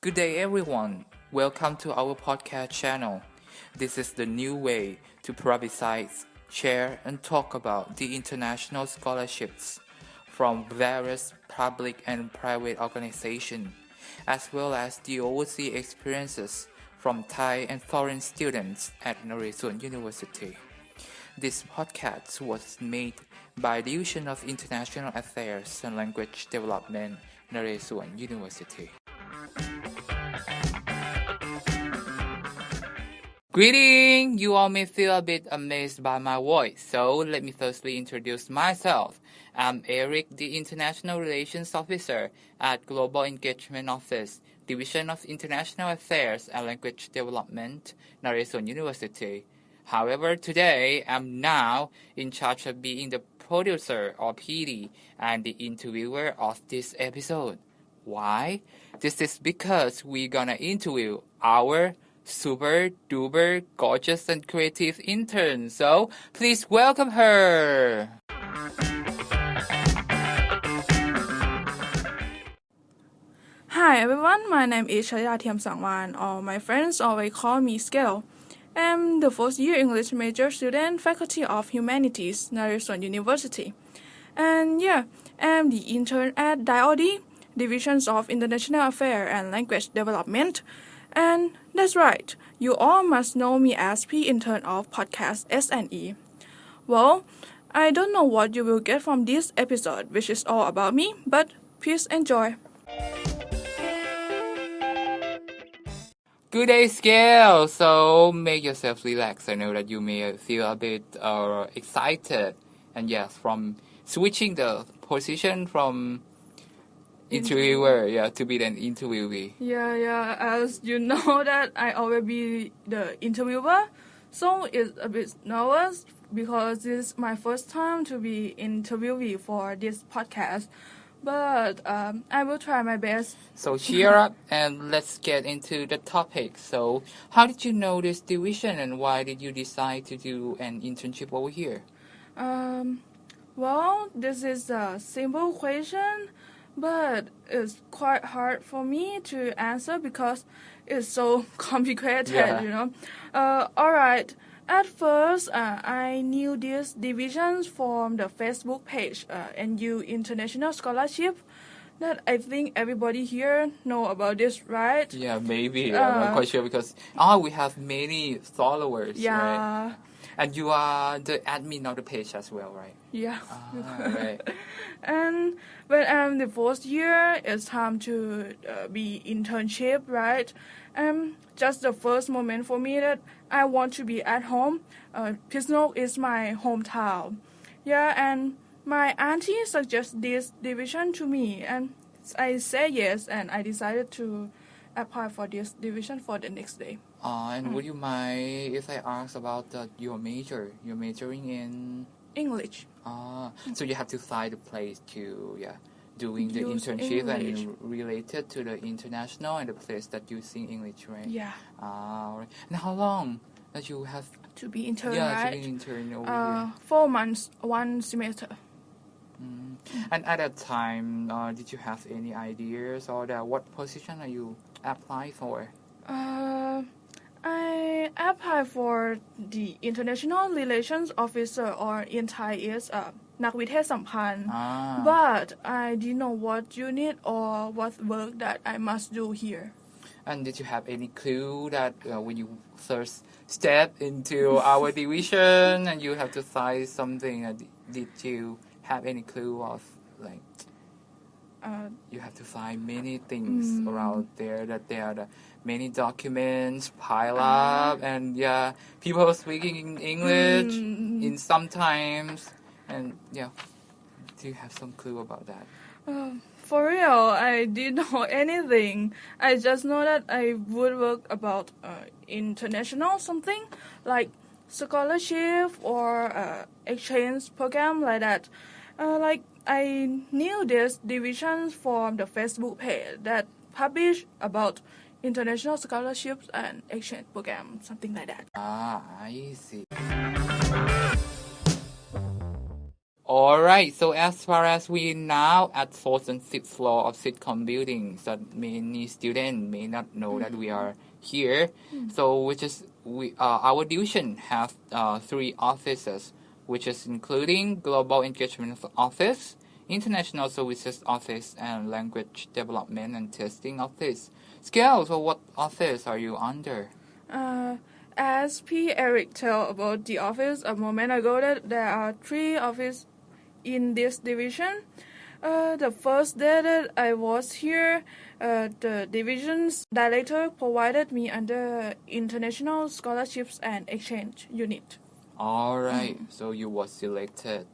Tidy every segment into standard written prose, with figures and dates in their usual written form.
Good day, everyone. Welcome to our podcast channel. This is the new way to publicize, share, and talk about the international scholarships from various public and private organizations, as well as the overseas experiences from Thai and foreign students at Naresuan University. This podcast was made by Division of International Affairs and Language Development, Naresuan University. Greeting! You all may feel a bit amazed by my voice, so let me firstly introduce myself. I'm Eric, the International Relations Officer at Global Engagement Office, Division of International Affairs and Language Development, Naresuan University. However, today I'm now in charge of being the producer or PD and the interviewer of this episode. Why? This is because we're gonna interview our super duper gorgeous and creative intern. So please welcome her. Hi everyone, my name is Hahaha Today, or my friends always call me Scale. I'm the first year English major student, Faculty of Humanities, Naresuan University. And I'm the intern at DIOD, Divisions of International Affairs and Language Development. And that's right, you all must know me as P Intern of podcast S&E. Well, I don't know what you will get from this episode, which is all about me, but please enjoy. Good day, Scale. So make yourself relax. I know that you may feel a bit excited. And yes, from switching the position from interviewer to be an interviewee. Yeah, as you know that I always be the interviewer, so it's a bit nervous because this is my first time to be interviewee for this podcast. But I will try my best. So cheer up and let's get into the topic. So how did you know this division and why did you decide to do an internship over here? Well, this is a simple question, but it's quite hard for me to answer because it's so complicated, Alright, at first I knew these divisions from the Facebook page, NU International Scholarship, that I think everybody here know about this, right? Yeah, maybe. I'm not quite sure because we have many followers, right? And you are the admin of the page as well, right? Yeah. Right. And when I'm the first year, it's time to be internship, right? Just the first moment for me that I want to be at home. Pisno is my hometown. Yeah, and my auntie suggested this division to me, and I say yes, and I decided to apply for this division for the next day. And would you mind if I ask about your major? You're majoring in English. So you have to find a place to doing the Use internship English. and related to the international and the place that you sing English, right? Yeah. Right. And how long that you have To be intern, to right? be intern over here? 4 months, 1 semester. And at that time, did you have any ideas or what position are you applying for? I applied for the International Relations Officer, or in Thai is นักวิเทศสัมพันธ์ but I didn't know what unit or what work that I must do here. And did you have any clue that when you first step into our division and you have to find something, did you have any clue of you have to find many things around there, that there are many documents pile up and people speaking in English in sometimes and do you have some clue about that? For real, I didn't know anything. I just know that I would work about international something like scholarship or exchange program like that. I knew this divisions from the Facebook page that publish about international scholarships and exchange program, something like that. I see. Alright, so as far as we now at fourth and fifth floor of sitcom buildings, that many students may not know that we are here. So which is our division have three offices, which is including Global Engagement Office, International Services Office, and Language Development and Testing Office. Scale, so what office are you under? As P. Eric told about the office a moment ago, that there are three offices in this division. The first day that I was here, the division's director provided me under International Scholarships and Exchange Unit. Alright, so you was selected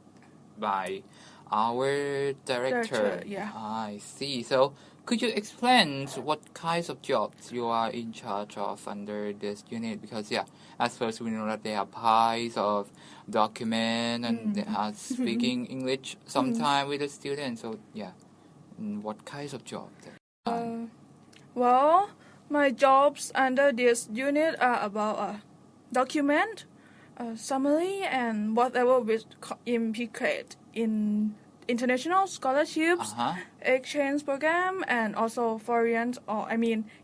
by our director. Yeah. I see. So could you explain what kinds of jobs you are in charge of under this unit? Because at first we know that they are piles of document and they are speaking English sometime with the students. So what kinds of jobs? Well, my jobs under this unit are about document, summary, and whatever which implicate in international scholarships, exchange program, and also foreign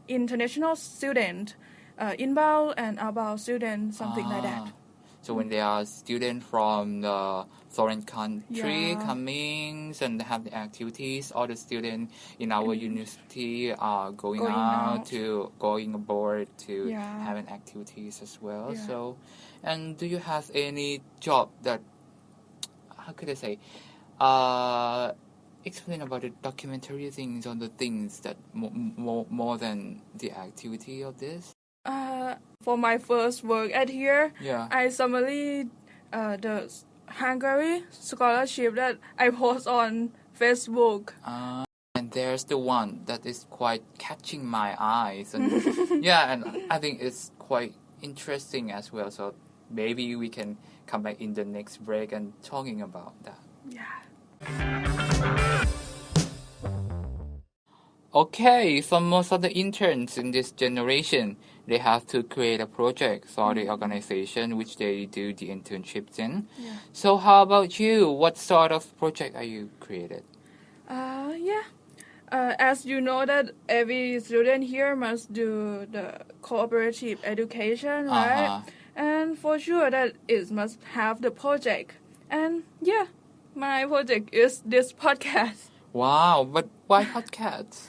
international student, inbound and outbound students, something like that. So when there are students from the foreign country coming and have the activities, all the students in our university are going aboard to having activities as well. Yeah. So, and do you have any job that, how could I say, explain about the documentary things on the things that more than the activity of this? For my first work at here, I summary the Hungary scholarship that I post on Facebook. And there's the one that is quite catching my eyes, and and I think it's quite interesting as well. So maybe we can come back in the next break and talking about that. Okay, so most of the interns in this generation, they have to create a project for the organization which they do the internships in. So how about you? What sort of project are you created? As you know that every student here must do the cooperative education, right? And for sure that it must have the project. And my project is this podcast. Wow, but why podcasts?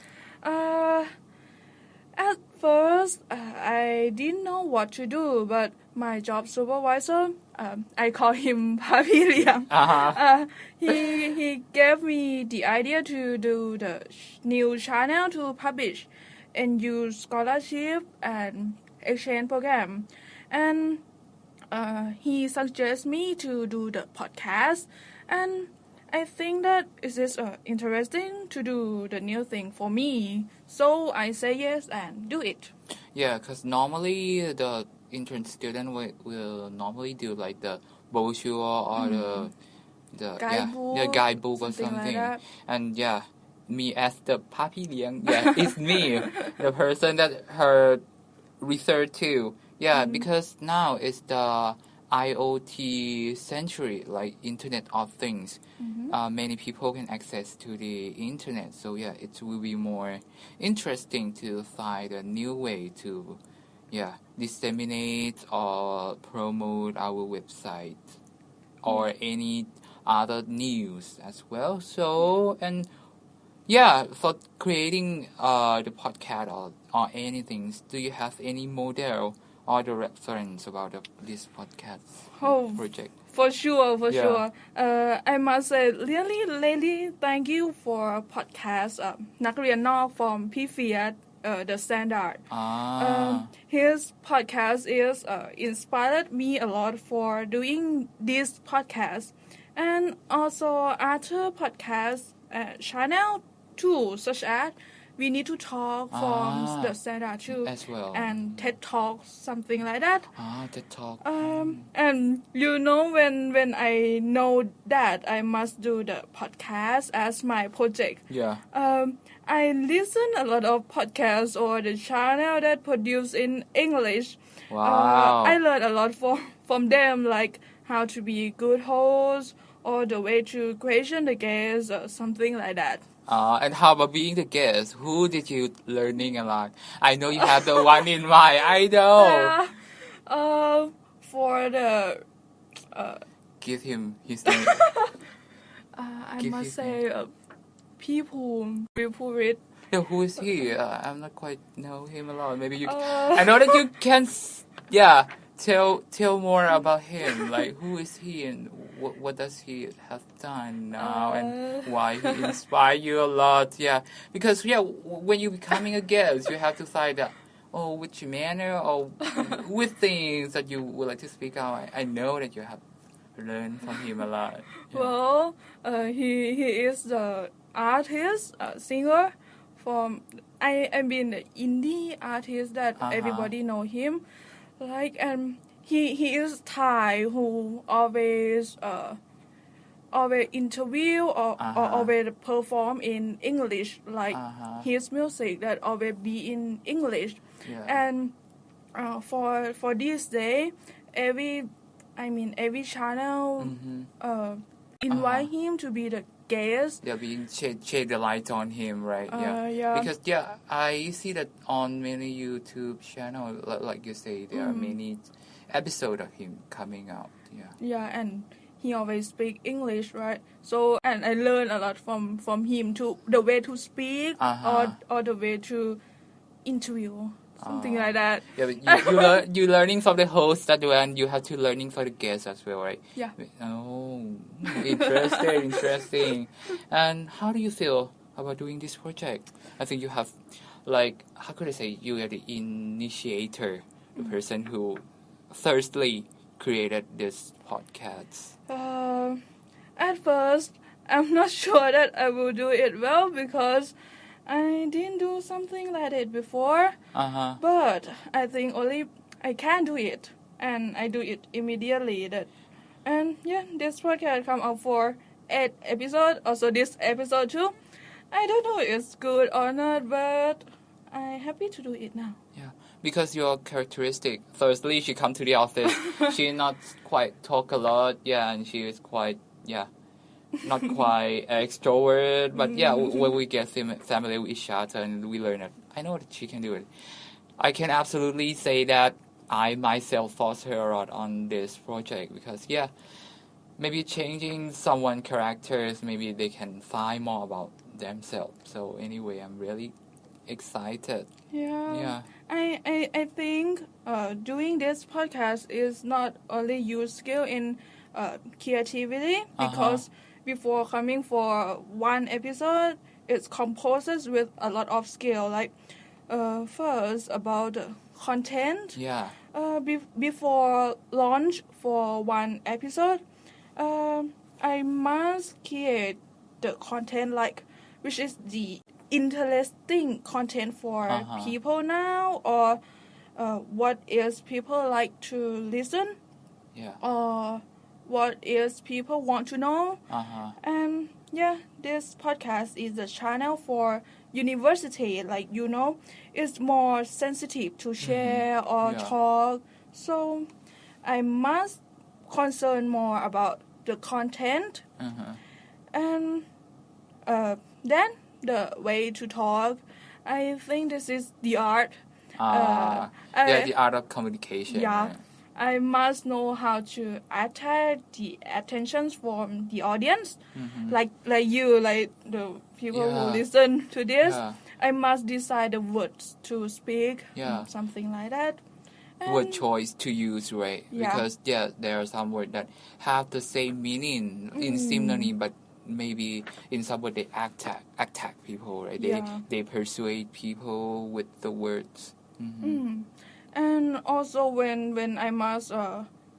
At first, I didn't know what to do, but my job supervisor, I call him Papi Liang. He gave me the idea to do the new channel to publish and use scholarship and exchange program. And he suggests me to do the podcast, and I think that it is interesting to do the new thing for me. So I say yes and do it. Yeah, because normally the intern student will normally do like the brochure or the guidebook or something. Like and me as the Papi Liang, it's me, the person that her research to. Because now it's the IoT century, like Internet of Things. Many people can access to the internet, so it will be more interesting to find a new way to disseminate or promote our website or any other news as well. So for creating the podcast or anything, do you have any model or the reference about this podcast project? For sure. I must say, really thank you for podcast นักเรียนนอก from P Phum, the standard. His podcast is inspired me a lot for doing this podcast, and also other podcast channel too, such as We Need to Talk from the standard too, as well, and TED Talk, something like that. TED Talk. And when I know that I must do the podcast as my project. I listen a lot of podcasts or the channel that produce in English. Wow. I learned a lot from them, like how to be a good host or the way to question the guest or something like that. And how about being the guest? Who did you learning a lot? I know you have the one in mind. I know. For the Give him his name. I Give must his say P Phum. Yeah, who is he? I'm not quite know him a lot. Maybe you. Uh, I know that you can. Tell more about him. Like who is he and what does he have done now and why he inspired you a lot? Yeah, because when you're becoming a guest, you have to decide that. Oh, which manner or with things that you would like to speak out. I know that you have learned from him a lot. Yeah. Well, he is the artist, singer from I mean the indie artist that everybody know him. Like he is Thai who always interview or always perform in English. Like his music that always be in English. Yeah. And for this day, every channel invite him to be the guest. Yeah, being shade the light on him, right? Yeah. Because I see that on many YouTube channel, like you say, there are many episodes of him coming out. Yeah. Yeah, and he always speak English, right? So and I learn a lot from him too, the way to speak or the way to interview. Something like that. Yeah, but you learning from the host that and you have to learning for the guests as well, right? Yeah. Oh, interesting. And how do you feel about doing this project? I think you have, like, how could I say, you are the initiator, the person who thirsty created this podcast. At first, I'm not sure that I will do it well because I didn't do something like it before, but I think only I can do it, and I do it immediately. This podcast come out for 8 episodes. Also, this episode too. I don't know if it's good or not, but I'm happy to do it now. Yeah, because your characteristic. Firstly, she come to the office. She not quite talk a lot. Yeah, and she is quite not quite extrovert, but when we get familiar with each other and we learn it, I know that she can do it. I can absolutely say that I myself forced her a lot on this project because maybe changing someone's characters, maybe they can find more about themselves. So anyway, I'm really excited. Yeah. I think doing this podcast is not only use skill in creativity because before coming for one episode, it's composed with a lot of skill. Like first about the content. Yeah. Before launch for one episode, I must create the content like which is the interesting content for people now or what is people like to listen. Yeah. Or what is people want to know. And this podcast is a channel for university, like it's more sensitive to share or talk. So I must concern more about the content. And then the way to talk, I think this is the art. The art of communication. Yeah. Right? I must know how to attract the attention from the audience, like you, like the people who listen to this. I must decide the words to speak, something like that. And word choice to use, right? Because there are some words that have the same meaning in synonym, but maybe in some way they attack people, right? They persuade people with the words. And also when I must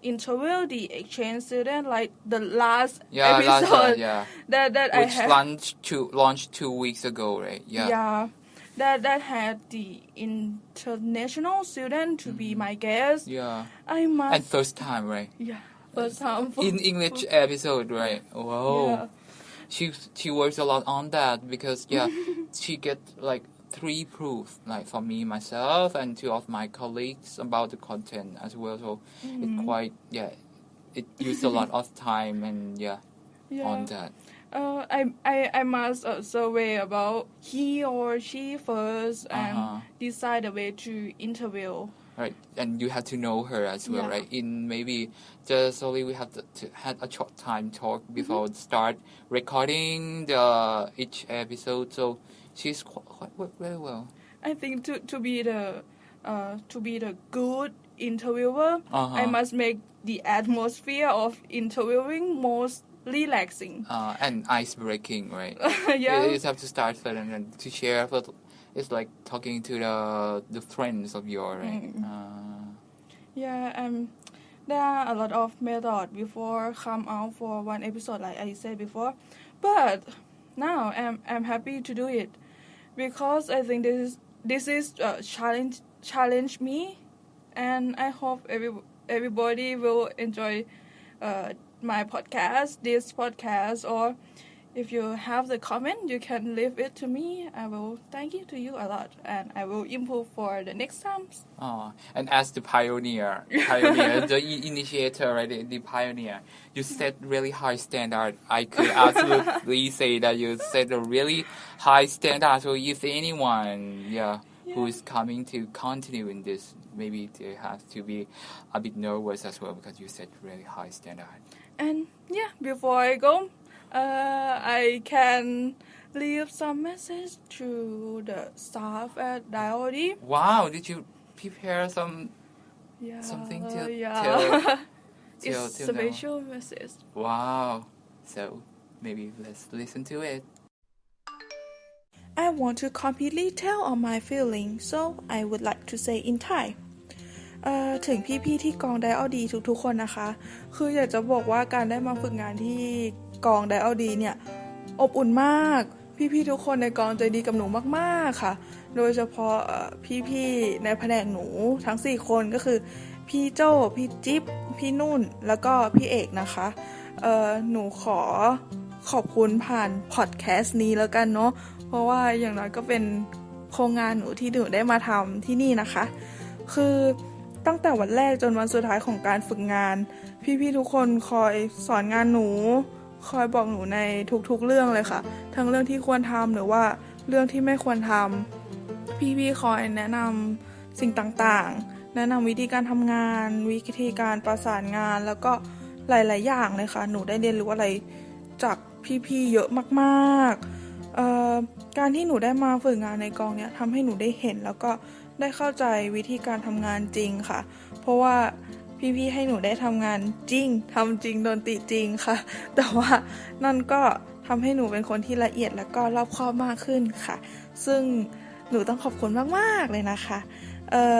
interview the exchange student, like the last episode that I had launched 2 weeks ago, right? That had the international student to be my guest. I must and first time, right? First time in English episode, right? Wow. She works a lot on that because she get like 3 proofs, like from me myself and 2 of my colleagues about the content as well. So it quite it used a lot of time and on that? I must survey about he or she first and decide the way to interview. Right, and you have to know her as well, right? In maybe just only we have to have a short time talk before start recording each episode. So she's quite very well. I think to be the good interviewer, I must make the atmosphere of interviewing most relaxing and ice breaking, right? Yeah. You have to start first and then to share. But it's like talking to the friends of yours, right? Yeah, there are a lot of methods before come out for one episode, like I said before, but now I'm happy to do it because I think this is challenge me, and I hope everybody will enjoy my podcast, this podcast, or if you have the comment, you can leave it to me. I will thank you to you a lot, and I will improve for the next times. And as the pioneer, the initiator, right? The pioneer, you set really high standard. I could absolutely say that you set a really high standard. So if anyone, who is coming to continue in this, maybe they have to be a bit nervous as well because you set really high standard. And before I go, I can leave some message to the staff at DIOD. Wow, did you prepare something to It's special message. Wow. So maybe let's listen to it. I want to completely tell all my feelings, so I would like to say in Thai. ถึงพี่ๆที่กองไดออดีทุกๆคนนะคะคืออยากจะบอกว่าการได้มาฝึกงานที่กองไดออดีเนี่ยอบอุ่นมากพี่ๆทุกคนในกองใจดีกับหนูมากๆค่ะโดยเฉพาะพี่ๆในแผนกหนูทั้ง4คนก็คือพี่โจ้พี่จิ๊บพี่นุ่นแล้วก็พี่เอกนะคะหนูขอบคุณผ่านพอดแคสต์นี้แล้วกันเนาะเพราะว่าอย่างน้อยก็เป็นโครงงานหนูที่หนูได้มาทำที่นี่นะคะคือตั้งแต่วันแรกจนวันสุดท้ายของการฝึกงานพี่ๆทุกคนคอยสอนงานหนูคอยบอกหนูในทุกๆเรื่องเลยค่ะทั้งเรื่องที่ควรทำหรือว่าเรื่องที่ไม่ควรทำพี่ๆคอยแนะนำสิ่งต่างๆแนะนำวิธีการทำงานวิธีการประสานงานแล้วก็หลายๆอย่างเลยค่ะหนูได้เรียนรู้อะไรจากพี่ๆเยอะมากๆการที่หนูได้มาฝึกงานในกองเนี่ยทำให้หนูได้เห็นแล้วก็ได้เข้าใจวิธีการทำงานจริงค่ะเพราะว่าพี่ๆให้หนูได้ทำงานจริงทำจริงโดนติจริงค่ะแต่ว่านั่นก็ทำให้หนูเป็นคนที่ละเอียดและก็รอบคอบมากขึ้นค่ะซึ่งหนูต้องขอบคุณมากๆเลยนะคะ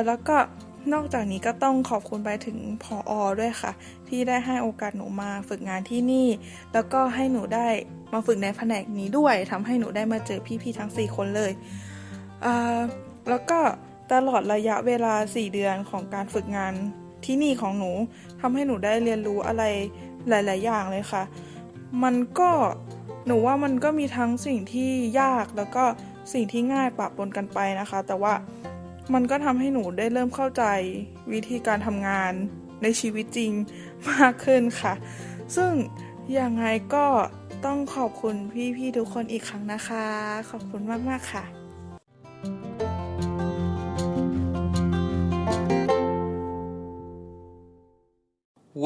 แล้วก็นอกจากนี้ก็ต้องขอบคุณไปถึงผอ.ด้วยค่ะที่ได้ให้โอกาสหนูมาฝึกงานที่นี่แล้วก็ให้หนูได้มาฝึกในแผนกนี้ด้วยทำให้หนูได้มาเจอพี่ๆทั้ง4คนเลยแล้วก็ตลอดระยะเวลา4เดือนของการฝึกงานที่นี่ของหนูทำให้หนูได้เรียนรู้อะไรหลายๆอย่างเลยค่ะหนูว่ามันก็มีทั้งสิ่งที่ยากแล้วก็สิ่งที่ง่ายปะปนกันไปนะคะแต่ว่ามันก็ทำให้หนูได้เริ่มเข้าใจวิธีการทำงานในชีวิตจริงมากขึ้นค่ะซึ่งยังไงก็ต้องขอบคุณพี่ๆทุกคนอีกครั้งนะคะขอบคุณมากๆค่ะ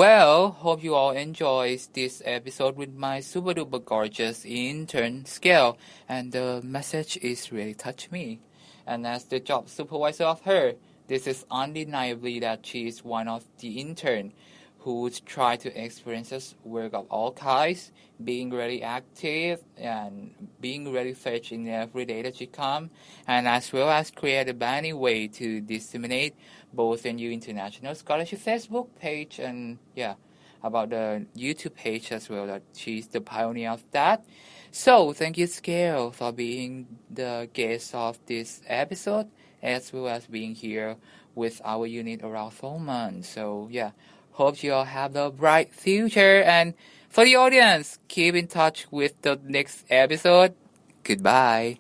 Well, hope you all enjoyed this episode with my super duper gorgeous intern Scale, and the message is really touched me. And as the job supervisor of her, this is undeniably that she is one of the intern who try to experience work of all kinds, being really active and being really fresh in every day that she come, and as well as create a bunny way to disseminate both in your international scholarship Facebook page and about the YouTube page as well, that she's the pioneer of that. So thank you, Scale, for being the guest of this episode, as well as being here with our unit around 4 months. So hope you all have a bright future. And for the audience, keep in touch with the next episode. Goodbye.